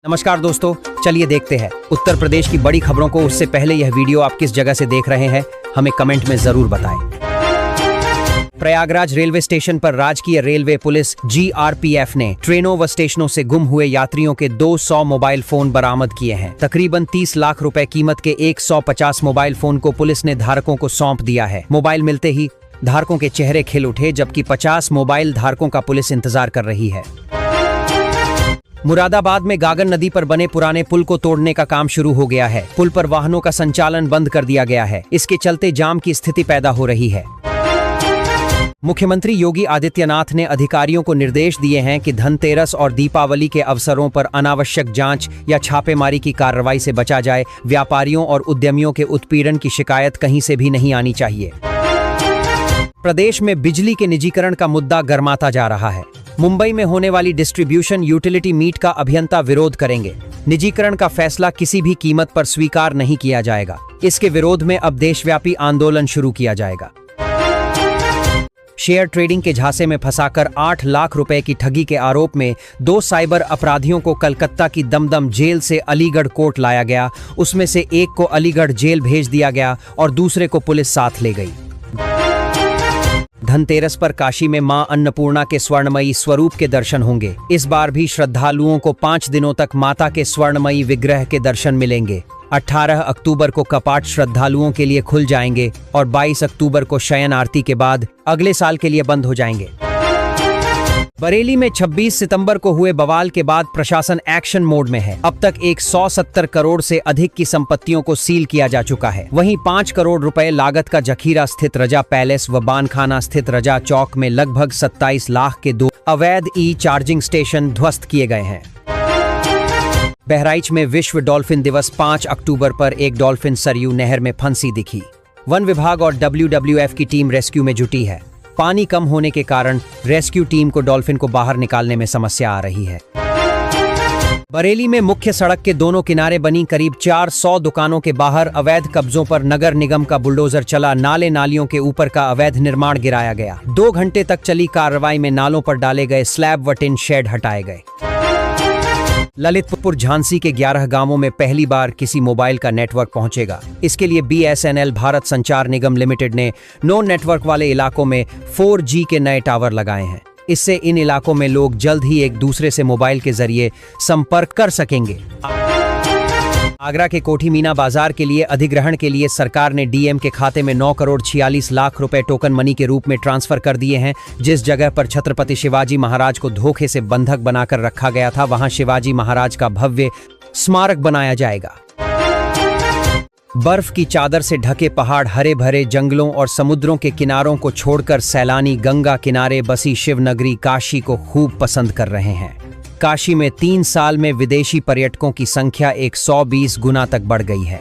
नमस्कार दोस्तों, चलिए देखते हैं उत्तर प्रदेश की बड़ी खबरों को। उससे पहले यह वीडियो आप किस जगह से देख रहे हैं हमें कमेंट में जरूर बताएं। प्रयागराज रेलवे स्टेशन पर राजकीय रेलवे पुलिस GRPF ने ट्रेनों व स्टेशनों से गुम हुए यात्रियों के 200 मोबाइल फोन बरामद किए हैं। तकरीबन 30 लाख रुपए कीमत के 150 मोबाइल फोन को पुलिस ने धारकों को सौंप दिया है। मोबाइल मिलते ही धारकों के चेहरे खिल उठे, जबकि 50 मोबाइल धारकों का पुलिस इंतजार कर रही है। मुरादाबाद में गागन नदी पर बने पुराने पुल को तोड़ने का काम शुरू हो गया है। पुल पर वाहनों का संचालन बंद कर दिया गया है। इसके चलते जाम की स्थिति पैदा हो रही है। मुख्यमंत्री योगी आदित्यनाथ ने अधिकारियों को निर्देश दिए हैं कि धनतेरस और दीपावली के अवसरों पर अनावश्यक जांच या छापेमारी की कार्रवाई से बचा जाए। व्यापारियों और उद्यमियों के उत्पीड़न की शिकायत कहीं से भी नहीं आनी चाहिए। प्रदेश में बिजली के निजीकरण का मुद्दा गर्माता जा रहा है। मुंबई में होने वाली डिस्ट्रीब्यूशन यूटिलिटी मीट का अभियंता विरोध करेंगे। निजीकरण का फैसला किसी भी कीमत पर स्वीकार नहीं किया जाएगा। इसके विरोध में अब देशव्यापी आंदोलन शुरू किया जाएगा। शेयर ट्रेडिंग के झांसे में फंसाकर 8 लाख रुपए की ठगी के आरोप में 2 साइबर अपराधियों को कलकत्ता की दमदम जेल से अलीगढ़ कोर्ट लाया गया। उसमें से एक को अलीगढ़ जेल भेज दिया गया और दूसरे को पुलिस साथ ले गई। धनतेरस पर काशी में मां अन्नपूर्णा के स्वर्णमयी स्वरूप के दर्शन होंगे। इस बार भी श्रद्धालुओं को 5 दिनों तक माता के स्वर्णमयी विग्रह के दर्शन मिलेंगे। 18 अक्टूबर को कपाट श्रद्धालुओं के लिए खुल जाएंगे और 22 अक्टूबर को शयन आरती के बाद अगले साल के लिए बंद हो जाएंगे। बरेली में 26 सितंबर को हुए बवाल के बाद प्रशासन एक्शन मोड में है। अब तक 170 करोड़ से अधिक की संपत्तियों को सील किया जा चुका है। वहीं 5 करोड़ रुपए लागत का जखीरा स्थित रजा पैलेस व बानखाना स्थित रजा चौक में लगभग 27 लाख के 2 अवैध चार्जिंग स्टेशन ध्वस्त किए गए हैं। बहराइच में विश्व डॉल्फिन दिवस 5 अक्टूबर पर एक डॉल्फिन सरयू नहर में फंसी दिखी। वन विभाग और WWF की टीम रेस्क्यू में जुटी है। पानी कम होने के कारण रेस्क्यू टीम को डॉल्फिन को बाहर निकालने में समस्या आ रही है। बरेली में मुख्य सड़क के दोनों किनारे बनी करीब 400 दुकानों के बाहर अवैध कब्जों पर नगर निगम का बुलडोजर चला। नाले नालियों के ऊपर का अवैध निर्माण गिराया गया। 2 घंटे तक चली कार्रवाई में नालों पर डाले गए स्लैब व टिन शेड हटाए गए। ललितपुर झांसी के 11 गांवों में पहली बार किसी मोबाइल का नेटवर्क पहुंचेगा। इसके लिए BSNL भारत संचार निगम लिमिटेड ने नो नेटवर्क वाले इलाकों में 4G के नए टावर लगाए हैं। इससे इन इलाकों में लोग जल्द ही एक दूसरे से मोबाइल के जरिए संपर्क कर सकेंगे। आगरा के कोठी मीना बाजार के लिए अधिग्रहण के लिए सरकार ने DM के खाते में 9 करोड़ 46 लाख रुपए टोकन मनी के रूप में ट्रांसफर कर दिए हैं। जिस जगह पर छत्रपति शिवाजी महाराज को धोखे से बंधक बनाकर रखा गया था, वहां शिवाजी महाराज का भव्य स्मारक बनाया जाएगा। बर्फ की चादर से ढके पहाड़, हरे भरे जंगलों और समुद्रों के किनारों को छोड़कर सैलानी गंगा किनारे बसी शिवनगरी काशी को खूब पसंद कर रहे हैं। काशी में 3 साल में विदेशी पर्यटकों की संख्या 120 गुना तक बढ़ गई है।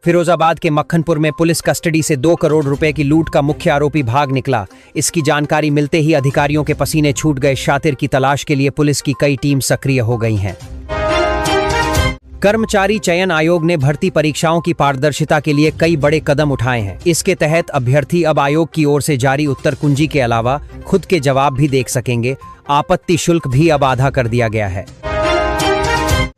फिरोजाबाद के मक्खनपुर में पुलिस कस्टडी से 2 करोड़ रुपए की लूट का मुख्य आरोपी भाग निकला। इसकी जानकारी मिलते ही अधिकारियों के पसीने छूट गए। शातिर की तलाश के लिए पुलिस की कई टीम सक्रिय हो गई हैं। कर्मचारी चयन आयोग ने भर्ती परीक्षाओं की पारदर्शिता के लिए कई बड़े कदम उठाए हैं। इसके तहत अभ्यर्थी अब आयोग की ओर से जारी उत्तर कुंजी के अलावा खुद के जवाब भी देख सकेंगे। आपत्ति शुल्क भी अब आधा कर दिया गया है।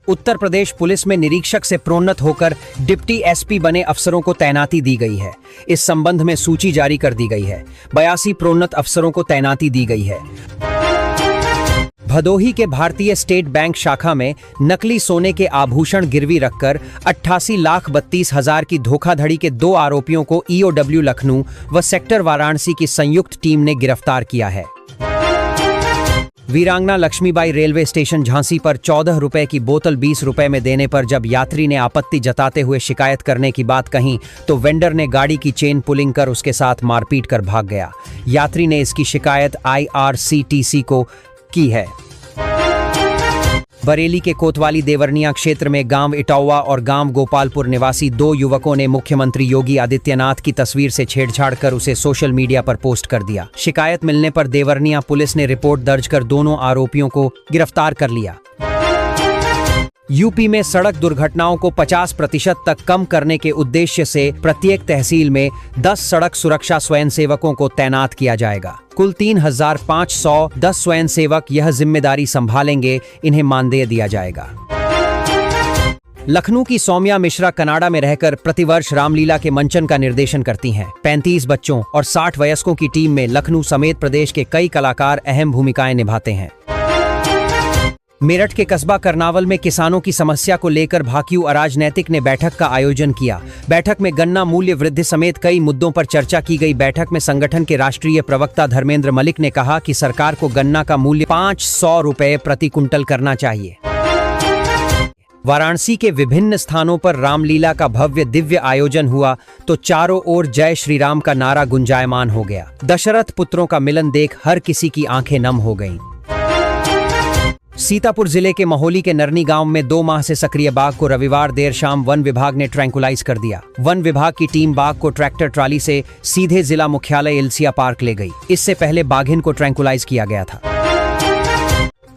उत्तर प्रदेश पुलिस में निरीक्षक से प्रोन्नत होकर डिप्टी SP बने अफसरों को तैनाती दी गई है। इस संबंध में सूची जारी कर दी गई है। 82 प्रोन्नत अफसरों को तैनाती दी गई है। भदोही के भारतीय स्टेट बैंक शाखा में नकली सोने के आभूषण गिरवी रखकर 88,32,000 की धोखाधड़ी के 2 आरोपियों को EOW लखनऊ व सेक्टर वाराणसी की संयुक्त टीम ने गिरफ्तार किया है। वीरांगना लक्ष्मीबाई रेलवे स्टेशन झांसी पर 14 रुपए की बोतल 20 रुपए में देने पर जब यात्री ने आपत्ति जताते हुए शिकायत करने की बात कही, तो वेंडर ने गाड़ी की चेन पुलिंग कर उसके साथ मारपीट कर भाग गया। यात्री ने इसकी शिकायत IRCTC को की है। बरेली के कोतवाली देवरनिया क्षेत्र में गांव इटौवा और गांव गोपालपुर निवासी 2 युवकों ने मुख्यमंत्री योगी आदित्यनाथ की तस्वीर से छेड़छाड़ कर उसे सोशल मीडिया पर पोस्ट कर दिया। शिकायत मिलने पर देवरनिया पुलिस ने रिपोर्ट दर्ज कर दोनों आरोपियों को गिरफ्तार कर लिया। यूपी में सड़क दुर्घटनाओं को 50% तक कम करने के उद्देश्य से प्रत्येक तहसील में 10 सड़क सुरक्षा स्वयंसेवकों को तैनात किया जाएगा। कुल 3,510 स्वयंसेवक यह जिम्मेदारी संभालेंगे। इन्हें मानदेय दिया जाएगा। लखनऊ की सौम्या मिश्रा कनाडा में रहकर प्रतिवर्ष रामलीला के मंचन का निर्देशन करती हैं। 35 बच्चों और 60 वयस्कों की टीम में लखनऊ समेत प्रदेश के कई कलाकार अहम भूमिकाएं निभाते हैं। मेरठ के कस्बा करनावल में किसानों की समस्या को लेकर भाकियू अराजनैतिक ने बैठक का आयोजन किया। बैठक में गन्ना मूल्य वृद्धि समेत कई मुद्दों पर चर्चा की गई। बैठक में संगठन के राष्ट्रीय प्रवक्ता धर्मेंद्र मलिक ने कहा कि सरकार को गन्ना का मूल्य 500 रुपए प्रति कुंटल करना चाहिए। वाराणसी के विभिन्न स्थानों पर रामलीला का भव्य दिव्य आयोजन हुआ तो चारों ओर जय श्री राम का नारा गुंजायमान हो गया। दशरथ पुत्रों का मिलन देख हर किसी की आंखें नम हो गईं। सीतापुर जिले के महोली के नरनी गांव में 2 माह से सक्रिय बाघ को रविवार देर शाम वन विभाग ने ट्रैंकुलाइज कर दिया। वन विभाग की टीम बाघ को ट्रैक्टर ट्राली से सीधे जिला मुख्यालय इल्सिया पार्क ले गई। इससे पहले बाघिन को ट्रैंकुलाइज किया गया था।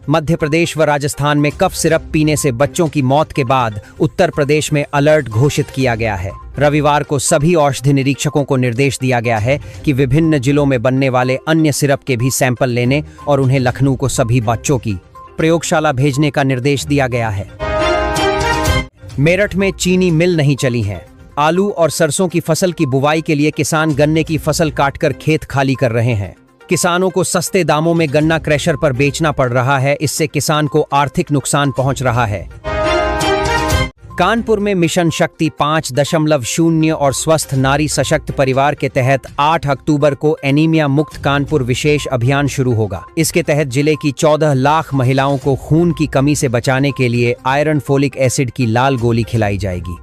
मध्य प्रदेश व राजस्थान में कफ सिरप पीने से बच्चों की मौत के बाद उत्तर प्रदेश में अलर्ट घोषित किया गया है। रविवार को सभी औषधि निरीक्षकों को निर्देश दिया गया है कि विभिन्न जिलों में बनने वाले अन्य सिरप के भी सैंपल लेने और उन्हें लखनऊ को सभी बच्चों की प्रयोगशाला भेजने का निर्देश दिया गया है। मेरठ में चीनी मिल नहीं चली है। आलू और सरसों की फसल की बुवाई के लिए किसान गन्ने की फसल काटकर खेत खाली कर रहे हैं। किसानों को सस्ते दामों में गन्ना क्रशर पर बेचना पड़ रहा है। इससे किसान को आर्थिक नुकसान पहुंच रहा है। कानपुर में मिशन शक्ति 5.0 और स्वस्थ नारी सशक्त परिवार के तहत 8 अक्टूबर को एनीमिया मुक्त कानपुर विशेष अभियान शुरू होगा। इसके तहत जिले की 14 लाख महिलाओं को खून की कमी से बचाने के लिए आयरन फोलिक एसिड की लाल गोली खिलाई जाएगी।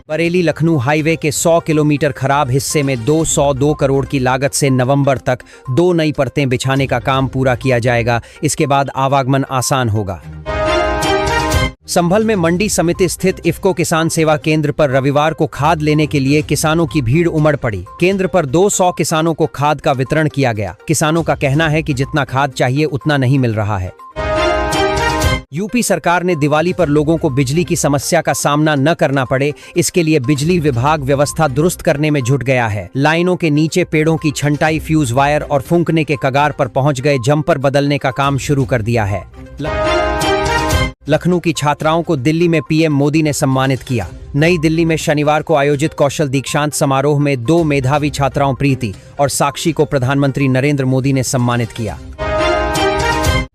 बरेली लखनऊ हाईवे के 100 किलोमीटर खराब हिस्से में 202 करोड़ की लागत से नवंबर तक 2 नई परतें बिछाने का काम पूरा किया जाएगा। इसके बाद आवागमन आसान होगा। संभल में मंडी समिति स्थित इफ्को किसान सेवा केंद्र पर रविवार को खाद लेने के लिए किसानों की भीड़ उमड़ पड़ी। केंद्र पर 200 किसानों को खाद का वितरण किया गया। किसानों का कहना है कि जितना खाद चाहिए उतना नहीं मिल रहा है। यूपी सरकार ने दिवाली पर लोगों को बिजली की समस्या का सामना न करना पड़े, इसके लिए बिजली विभाग व्यवस्था दुरुस्त करने में जुट गया है। लाइनों के नीचे पेड़ों की छंटाई, फ्यूज वायर और फूंकने के कगार पर पहुंच गए जंपर बदलने का काम शुरू कर दिया है। लखनऊ की छात्राओं को दिल्ली में पीएम मोदी ने सम्मानित किया। नई दिल्ली में शनिवार को आयोजित कौशल दीक्षांत समारोह में 2 मेधावी छात्राओं प्रीति और साक्षी को प्रधानमंत्री नरेंद्र मोदी ने सम्मानित किया।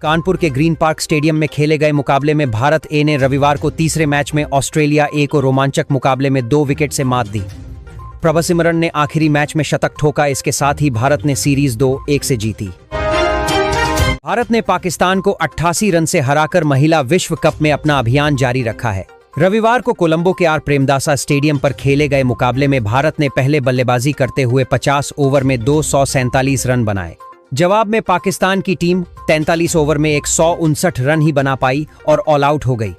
कानपुर के ग्रीन पार्क स्टेडियम में खेले गए मुकाबले में भारत ए ने रविवार को तीसरे मैच में ऑस्ट्रेलिया ए को रोमांचक मुकाबले में 2 विकेट से मात दी। प्रभ सिमरन ने आखिरी मैच में शतक ठोका। इसके साथ ही भारत ने सीरीज 2-1 से जीती। भारत ने पाकिस्तान को 88 रन से हराकर महिला विश्व कप में अपना अभियान जारी रखा है। रविवार को कोलंबो के आर प्रेमदासा स्टेडियम पर खेले गए मुकाबले में भारत ने पहले बल्लेबाजी करते हुए 50 ओवर में 247 रन बनाए। जवाब में पाकिस्तान की टीम 43 ओवर में 159 रन ही बना पाई और ऑल आउट हो गई।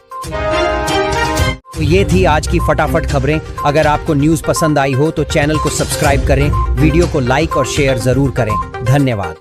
तो ये थी आज की फटाफट खबरें। अगर आपको न्यूज़ पसंद आई हो तो चैनल को सब्सक्राइब करें, वीडियो को लाइक और शेयर जरूर करें। धन्यवाद।